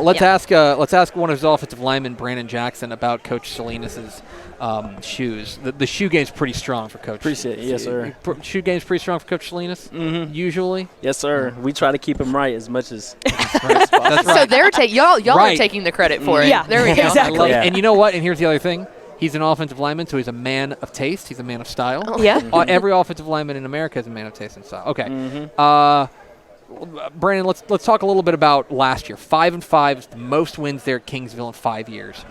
Let's ask one of his offensive linemen, Branon Jackson, about Coach Salinas' shoes. The shoe game's pretty strong for Coach. Appreciate it. Yes, sir. Shoe game's pretty strong for Coach Salinas, usually? Yes, sir. We try to keep him right as much as That's right. So they're y'all Right. are taking the credit for it. Yeah. There we go. Exactly. And you know what? And here's the other thing. He's an offensive lineman, so he's a man of taste. He's a man of style. Yeah. Every offensive lineman in America is a man of taste and style. Okay. Brandon, let's talk a little bit about last year. 5-5 is the most wins there at Kingsville in 5 years.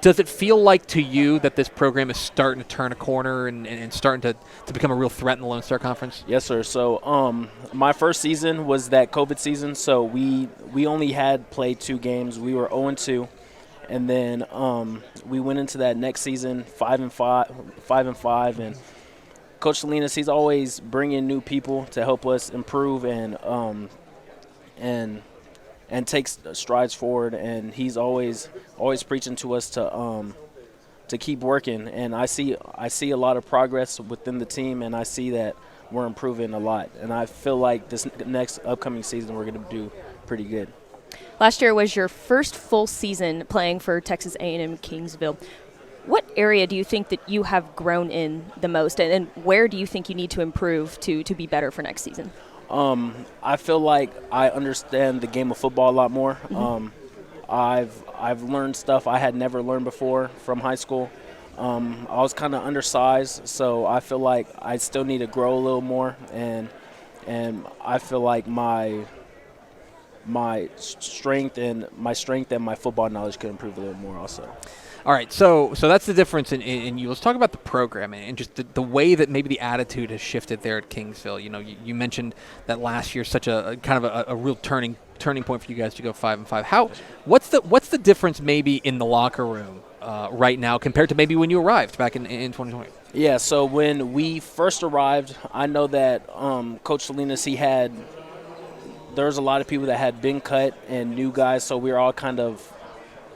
Does it feel like to you that this program is starting to turn a corner and starting to become a real threat in the Lone Star Conference? Yes, sir. So my first season was that COVID season, so we only had played 2 games. We were 0-2, and then we went into that next season 5-5, and Coach Salinas, he's always bringing new people to help us improve and take strides forward, and he's always preaching to us to keep working. And I see a lot of progress within the team, and I see that we're improving a lot. And I feel like this next upcoming season we're going to do pretty good. Last year was your first full season playing for Texas A&M Kingsville. What area do you think that you have grown in the most, and where do you think you need to improve to be better for next season? I feel like I understand the game of football a lot more. I've learned stuff I had never learned before from high school. I was kind of undersized, so I feel like I still need to grow a little more, and I feel like my strength and my football knowledge could improve a little more also. All right, so that's the difference in you. Let's talk about the program and just the way that maybe the attitude has shifted there at Kingsville. You know, you mentioned that last year such a kind of a real turning point for you guys to go 5-5. What's the difference maybe in the locker room right now compared to maybe when you arrived back in 2020? Yeah, so when we first arrived, I know that Coach Salinas, there was a lot of people that had been cut and new guys, so we were all kind of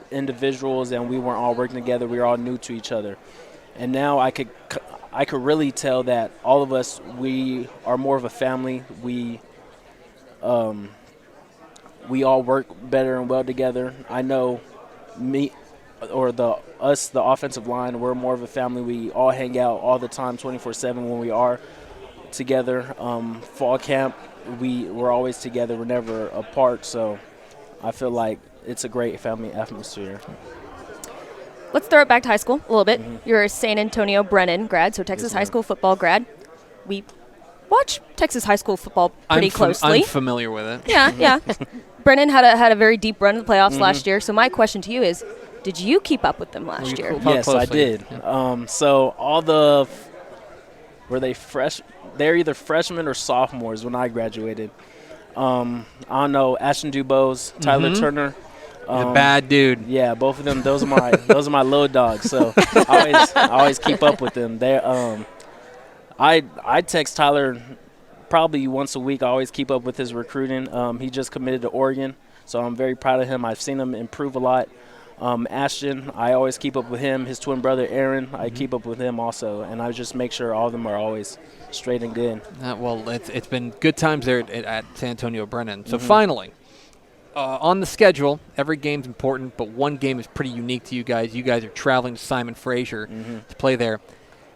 individuals, and we weren't all working together. We were all new to each other, and now I could really tell that all of us, we are more of a family. We all work better and well together. I know me or the offensive line, we're more of a family. We all hang out all the time, 24/7 when we are together. Fall camp, we're always together. We're never apart. So I feel like it's a great family atmosphere. Let's throw it back to high school a little bit. You're a San Antonio Branon grad, so Texas high school football grad. We watch Texas high school football pretty closely. I'm familiar with it. Yeah. Branon had a very deep run in the playoffs last year. So my question to you is, did you keep up with them last year? Yes, I did. So all were they fresh? They're either freshmen or sophomores when I graduated. I don't know, Ashton Dubose, Tyler Turner. He's a bad dude. Yeah, both of them. Those are my little dogs. So I always keep up with them. They I text Tyler probably once a week. I always keep up with his recruiting. He just committed to Oregon, so I'm very proud of him. I've seen him improve a lot. Ashton, I always keep up with him. His twin brother Aaron, I keep up with him also, and I just make sure all of them are always straight and good. Well, it's been good times there at San Antonio Branon. So finally, on the schedule, every game's important, but one game is pretty unique to you guys. You guys are traveling to Simon Fraser to play there.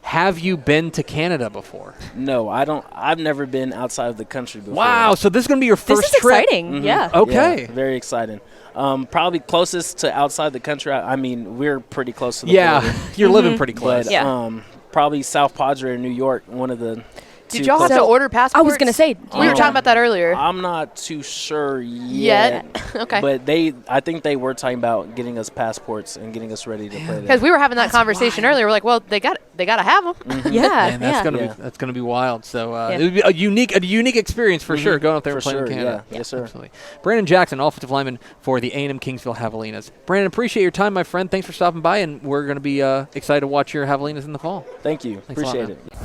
Have you been to Canada before? No, I don't. I've never been outside of the country before. Wow, so this is going to be your first This is trip? exciting, yeah. Okay. Yeah, very exciting. Probably closest to outside the country. I mean, we're pretty close to the border. You're living pretty close. But, probably South Padre or New York, one of the Did y'all have to order passports? I was going to say. We were talking about that earlier. I'm not too sure yet. Okay. But I think they were talking about getting us passports and getting us ready to play there. Because we were having that conversation earlier. We're like, well, they got to have them. Yeah, And that's gonna be wild. So it would be a unique experience for sure going up there and playing in Canada. Yeah. Yes, sir. Absolutely. Branon Jackson, offensive lineman for the A&M Kingsville Javelinas. Branon, appreciate your time, my friend. Thanks for stopping by, and we're going to be excited to watch your Javelinas in the fall. Thank you. Thanks a lot, Appreciate man. it.